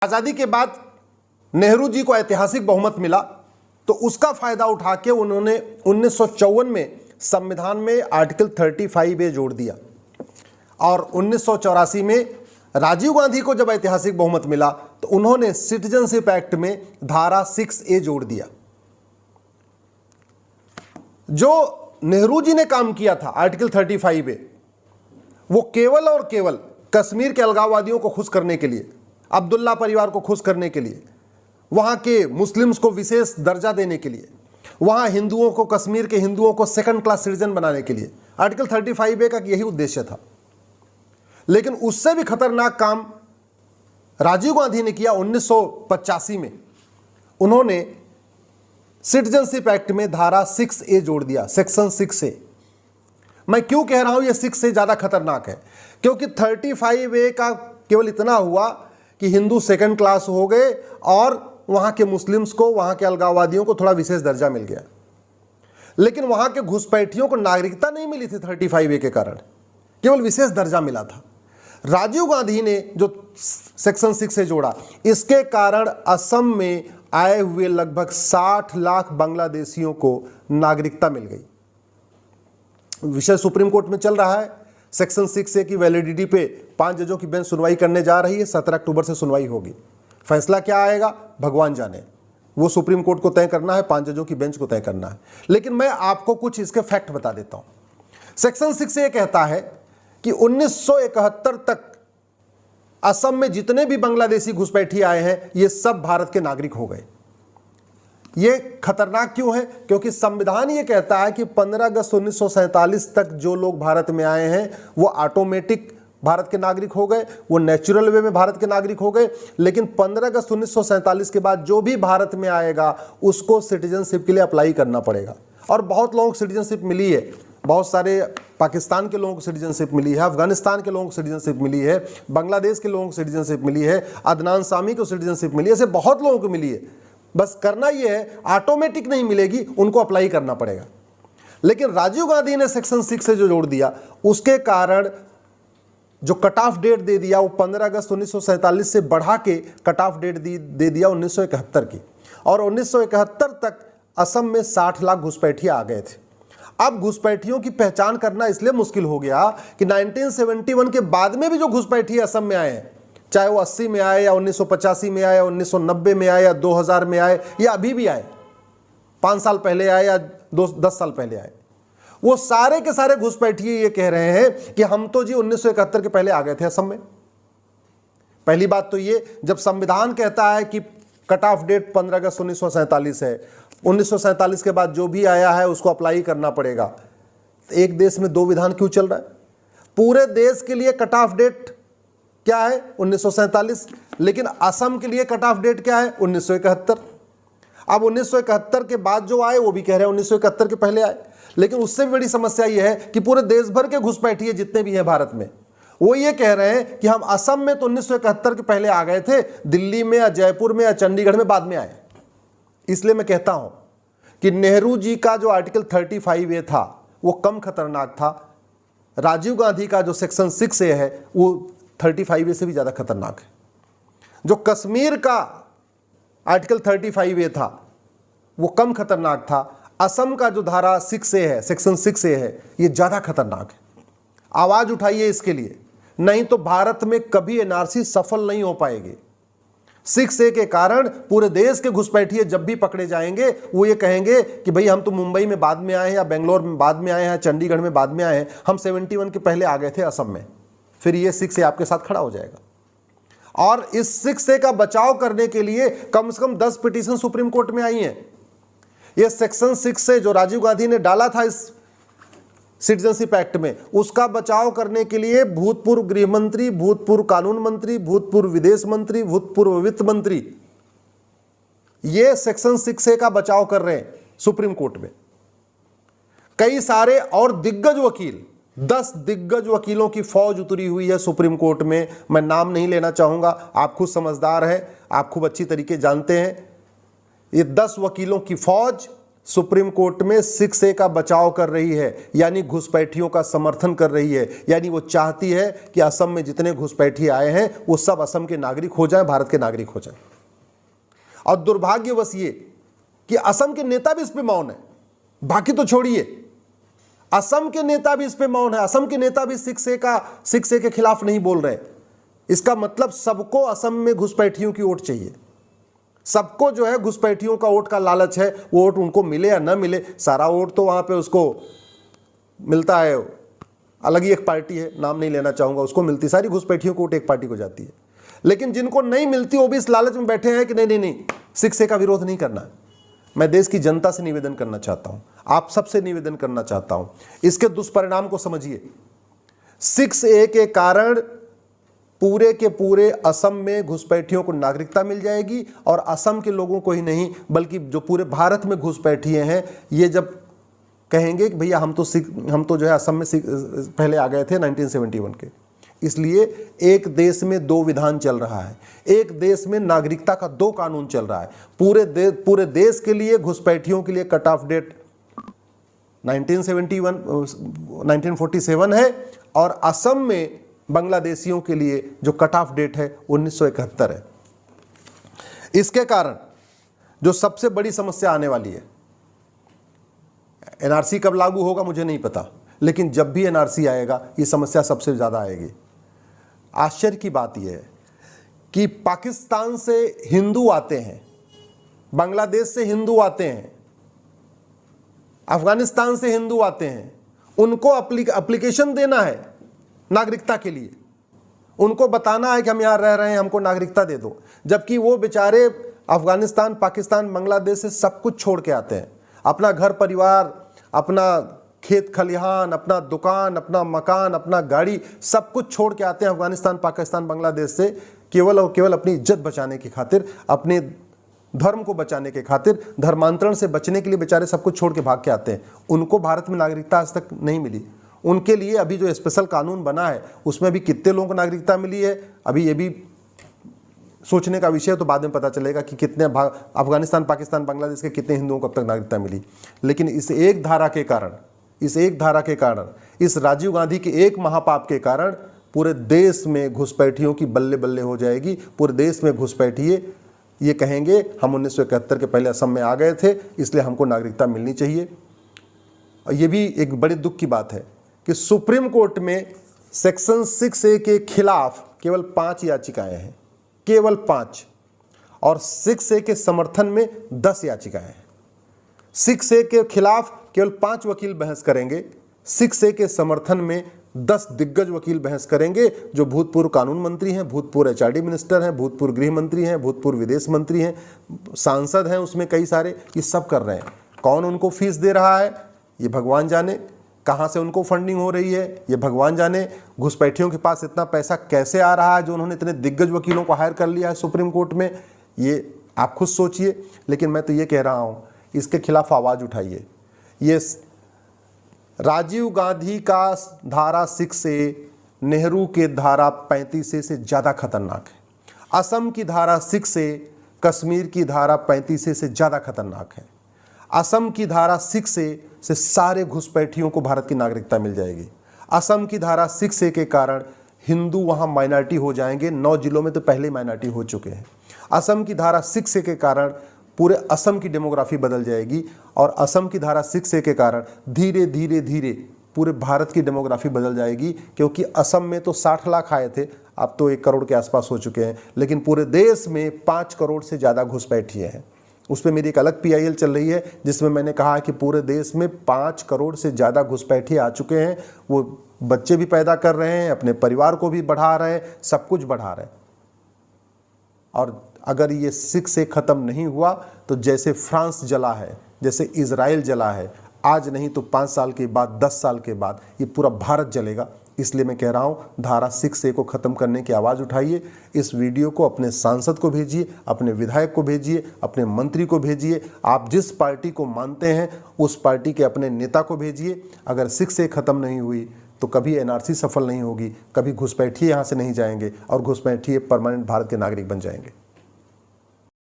आज़ादी के बाद नेहरू जी को ऐतिहासिक बहुमत मिला, तो उसका फायदा उठा के उन्होंने 1954 में संविधान में आर्टिकल 35A जोड़ दिया और 1984 में राजीव गांधी को जब ऐतिहासिक बहुमत मिला तो उन्होंने सिटीजनशिप एक्ट में धारा 6A जोड़ दिया। जो नेहरू जी ने काम किया था आर्टिकल 35A, वो केवल और केवल कश्मीर के अलगाववादियों को खुश करने के लिए, अब्दुल्ला परिवार को खुश करने के लिए, वहाँ के मुस्लिम्स को विशेष दर्जा देने के लिए, वहाँ हिंदुओं को, कश्मीर के हिंदुओं को सेकंड क्लास सिटीजन बनाने के लिए आर्टिकल 35A का यही उद्देश्य था। लेकिन उससे भी खतरनाक काम राजीव गांधी ने किया 1985 में। उन्होंने सिटीजनशिप एक्ट में धारा 6A जोड़ दिया, सेक्शन 6A। मैं क्यों कह रहा हूं ये 6A ज्यादा खतरनाक है? क्योंकि 35A का केवल इतना हुआ कि हिंदू सेकंड क्लास हो गए और वहां के मुस्लिम्स को, वहां के अलगाववादियों को थोड़ा विशेष दर्जा मिल गया। लेकिन वहां के घुसपैठियों को नागरिकता नहीं मिली थी 35A के कारण, केवल विशेष दर्जा मिला था। राजीव गांधी ने जो सेक्शन 6A जोड़ा, इसके कारण असम में आए हुए लगभग 60 लाख बांग्लादेशियों को नागरिकता मिल गई। विषय सुप्रीम कोर्ट में चल रहा है। सेक्शन 6A की वैलिडिटी पे 5 जजों की बेंच सुनवाई करने जा रही है। 17 अक्टूबर से सुनवाई होगी। फैसला क्या आएगा भगवान जाने, वो सुप्रीम कोर्ट को तय करना है, 5 जजों की बेंच को तय करना है। लेकिन मैं आपको कुछ इसके फैक्ट बता देता हूं। सेक्शन 6A कहता है कि 1971 तक असम में जितने भी बांग्लादेशी घुसपैठी आए हैं, ये सब भारत के नागरिक हो गए। ये खतरनाक क्यों है? क्योंकि संविधान ये कहता है कि 15 अगस्त 1947 तक जो लोग भारत में आए हैं वो ऑटोमेटिक भारत के नागरिक हो गए, वो नेचुरल वे में भारत के नागरिक हो गए। लेकिन 15 अगस्त 1947 के बाद जो भी भारत में आएगा उसको सिटीजनशिप के लिए अप्लाई करना पड़ेगा। और बहुत लोगों को सिटीजनशिप मिली है, बहुत सारे पाकिस्तान के लोगों को सिटीजनशिप मिली है, अफगानिस्तान के लोगों को सिटीजनशिप मिली है, बांग्लादेश के लोगों को सिटीजनशिप मिली है, अदनान सामी को सिटीजनशिप मिली है, ऐसे बहुत लोगों को मिली है। बस करना यह है, ऑटोमेटिक नहीं मिलेगी, उनको अप्लाई करना पड़ेगा। लेकिन राजीव गांधी ने सेक्शन 6 से जो जोड़ दिया, उसके कारण जो कट ऑफ डेट दे दिया वो 15 अगस्त 1947 से बढ़ा के कट ऑफ डेट दे दिया 1971 की। और 1971 तक असम में 60 लाख घुसपैठिए आ गए थे। अब घुसपैठियों की पहचान करना इसलिए मुश्किल हो गया कि 1971 के बाद में भी जो घुसपैठिए असम में आए हैं, चाहे वो 80 में आए या 1985 में आए या 1990 में आए या 2000 में आए या अभी भी आए, 5 साल पहले आए या 10 साल पहले आए, वो सारे के सारे घुसपैठिए ये कह रहे हैं कि हम तो जी 1971 के पहले आ गए थे असम में। पहली बात तो ये, जब संविधान कहता है कि कट ऑफ डेट 15 अगस्त 1947 है, 1947 के बाद जो भी आया है उसको अप्लाई करना पड़ेगा। तो एक देश में 2 विधान क्यों चल रहा है? पूरे देश के लिए कट ऑफ डेट क्या है? 1947। लेकिन असम के लिए कट ऑफ डेट क्या है? 1971। अब 1971 के बाद जो आए वो भी कह रहे हैं 1971 के पहले आए। लेकिन उससे भी बड़ी समस्या यह है कि पूरे देश भर के घुसपैठिए जितने भी हैं भारत में, वो ये कह रहे हैं कि हम असम में तो 1971 के पहले आ गए थे, दिल्ली में या जयपुर में या चंडीगढ़ में बाद में आए। इसलिए मैं कहता हूं कि नेहरू जी का जो आर्टिकल 35A था वो कम खतरनाक था। राजीव गांधी का जो सेक्शन 6A है वो 35A से भी ज्यादा खतरनाक है। जो कश्मीर का आर्टिकल 35A था वो कम खतरनाक था। असम का जो धारा 6A है, सेक्शन 6A है, ये ज्यादा खतरनाक है। आवाज उठाइए इसके लिए, नहीं तो भारत में कभी NRC सफल नहीं हो पाएगी। 6A के कारण पूरे देश के घुसपैठिए जब भी पकड़े जाएंगे वो ये कहेंगे कि भाई हम तो मुंबई में बाद में आए हैं या बेंगलोर में बाद में आए हैं, चंडीगढ़ में बाद में आए हैं, हम 71 के पहले आ गए थे असम में। फिर ये 6A आपके साथ खड़ा हो जाएगा। और इस 6A का बचाव करने के लिए कम से कम 10 पिटीशन सुप्रीम कोर्ट में आई हैं। ये सेक्शन 6A जो राजीव गांधी ने डाला था इस सिटीजनशिप एक्ट में, उसका बचाव करने के लिए भूतपूर्व गृह मंत्री, भूतपूर्व कानून मंत्री, भूतपूर्व विदेश मंत्री, भूतपूर्व वित्त मंत्री, ये सेक्शन 6A का बचाव कर रहे हैं सुप्रीम कोर्ट में। कई सारे और दिग्गज वकील, 10 दिग्गज वकीलों की फौज उतरी हुई है सुप्रीम कोर्ट में। मैं नाम नहीं लेना चाहूंगा, आप खुद समझदार हैं, आप खूब अच्छी तरीके जानते हैं। ये 10 वकीलों की फौज सुप्रीम कोर्ट में 6A का बचाव कर रही है, यानी घुसपैठियों का समर्थन कर रही है। यानी वो चाहती है कि असम में जितने घुसपैठी आए हैं वो सब असम के नागरिक हो जाएं, भारत के नागरिक हो जाएं। और दुर्भाग्यवश ये कि असम के नेता भी इस पे मौन है। बाकी तो छोड़िए, असम के नेता भी इस पे मौन है। असम के नेता भी 6A के खिलाफ नहीं बोल रहे। इसका मतलब सबको असम में घुसपैठियों की वोट चाहिए। सबको जो है घुसपैठियों का वोट का लालच है। वो वोट उनको मिले या ना मिले, सारा वोट तो वहां पे उसको मिलता है। अलग ही एक पार्टी है, नाम नहीं लेना चाहूंगा, उसको मिलती। सारी घुसपैठियों को वोट एक पार्टी को जाती है। लेकिन जिनको नहीं मिलती वो भी इस लालच में बैठे हैं कि नहीं नहीं नहीं, 6A का विरोध नहीं करना है। मैं देश की जनता से निवेदन करना चाहता हूं, आप सबसे निवेदन करना चाहता हूं, इसके दुष्परिणाम को समझिए। 6A के कारण पूरे के पूरे असम में घुसपैठियों को नागरिकता मिल जाएगी। और असम के लोगों को ही नहीं बल्कि जो पूरे भारत में घुसपैठिए हैं, ये जब कहेंगे कि भैया हम तो जो है असम में पहले आ गए थे 1971 के। इसलिए एक देश में दो विधान चल रहा है, एक देश में नागरिकता का दो कानून चल रहा है। पूरे देश के लिए घुसपैठियों के लिए कट ऑफ डेट 1947 है, और असम में बांग्लादेशियों के लिए जो कट ऑफ डेट है 1971 है। इसके कारण जो सबसे बड़ी समस्या आने वाली है, एनआरसी कब लागू होगा मुझे नहीं पता, लेकिन जब भी एनआरसी आएगा ये समस्या सबसे ज़्यादा आएगी। आश्चर्य की बात यह है कि पाकिस्तान से हिंदू आते हैं, बांग्लादेश से हिंदू आते हैं, अफगानिस्तान से हिंदू आते हैं, उनको एप्लीकेशन देना है नागरिकता के लिए। उनको बताना है कि हम यहाँ रह रहे हैं, हमको नागरिकता दे दो। जबकि वो बेचारे अफगानिस्तान, पाकिस्तान, बांग्लादेश से सब कुछ छोड़ के आते हैं, अपना घर परिवार, अपना खेत खलिहान, अपना दुकान, अपना मकान, अपना गाड़ी, सब कुछ छोड़ के आते हैं अफगानिस्तान, पाकिस्तान, बांग्लादेश से, केवल और केवल अपनी इज्जत बचाने की खातिर, अपने धर्म को बचाने के खातिर, धर्मांतरण से बचने के लिए बेचारे सब कुछ छोड़ के भाग के आते हैं। उनको भारत में नागरिकता आज तक नहीं मिली। उनके लिए अभी जो स्पेशल कानून बना है उसमें भी कितने लोगों को नागरिकता मिली है, अभी ये भी सोचने का विषय है। तो बाद में पता चलेगा कि कितने अफगानिस्तान, पाकिस्तान, बांग्लादेश के कितने हिंदुओं को अब तक नागरिकता मिली। लेकिन इस एक धारा के कारण, इस राजीव गांधी के एक महापाप के कारण पूरे देश में घुसपैठियों की बल्ले बल्ले हो जाएगी। पूरे देश में घुसपैठिए ये कहेंगे हम 1971 के पहले असम में आ गए थे, इसलिए हमको नागरिकता मिलनी चाहिए। और ये भी एक बड़े दुख की बात है कि सुप्रीम कोर्ट में सेक्शन 6A के खिलाफ केवल 5 याचिकाएं हैं, केवल 5, और 6A के समर्थन में 10 याचिकाएं हैं। 6A के खिलाफ केवल 5 वकील बहस करेंगे, 6A के समर्थन में 10 दिग्गज वकील बहस करेंगे, जो भूतपूर्व कानून मंत्री हैं, भूतपूर्व HRD मिनिस्टर हैं, भूतपूर्व गृह मंत्री हैं, भूतपूर्व विदेश मंत्री हैं, सांसद हैं उसमें कई सारे। ये सब कर रहे हैं। कौन उनको फीस दे रहा है ये भगवान जाने, कहाँ से उनको फंडिंग हो रही है ये भगवान जाने, घुसपैठियों के पास इतना पैसा कैसे आ रहा है जो उन्होंने इतने दिग्गज वकीलों को हायर कर लिया है सुप्रीम कोर्ट में, ये आप खुद सोचिए। लेकिन मैं तो ये कह रहा हूँ इसके खिलाफ आवाज़ उठाइए। ये राजीव गांधी का धारा 6A नेहरू के धारा 35A से ज़्यादा खतरनाक है। असम की धारा 6A कश्मीर की धारा 35A से ज़्यादा खतरनाक है। असम की धारा 6A से सारे घुसपैठियों को भारत की नागरिकता मिल जाएगी। असम की धारा 6A के कारण हिंदू वहाँ माइनॉरिटी हो जाएंगे, 9 जिलों में तो पहले ही माइनॉरिटी हो चुके हैं। असम की धारा 6A के कारण पूरे असम की डेमोग्राफी बदल जाएगी, और असम की धारा 6A के कारण धीरे धीरे धीरे पूरे भारत की डेमोग्राफी बदल जाएगी। क्योंकि असम में तो 60 लाख आए थे, अब तो 1 करोड़ के आसपास हो चुके हैं, लेकिन पूरे देश में 5 करोड़ से ज़्यादा घुसपैठिए हैं। उस पर मेरी एक अलग PIL चल रही है जिसमें मैंने कहा कि पूरे देश में 5 करोड़ से ज़्यादा घुसपैठिए आ चुके हैं। वो बच्चे भी पैदा कर रहे हैं, अपने परिवार को भी बढ़ा रहे हैं, सब कुछ बढ़ा रहे हैं। और अगर ये 6A ख़त्म नहीं हुआ तो जैसे फ्रांस जला है, जैसे इजराइल जला है, आज नहीं तो 5 साल के बाद, 10 साल के बाद ये पूरा भारत जलेगा। इसलिए मैं कह रहा हूँ धारा 6A को ख़त्म करने की आवाज़ उठाइए। इस वीडियो को अपने सांसद को भेजिए, अपने विधायक को भेजिए, अपने मंत्री को भेजिए, आप जिस पार्टी को मानते हैं उस पार्टी के अपने नेता को भेजिए। अगर 6A ख़त्म नहीं हुई तो कभी NRC सफल नहीं होगी, कभी घुसपैठिए यहाँ से नहीं जाएंगे, और घुसपैठिए परमानेंट भारत के नागरिक बन जाएंगे।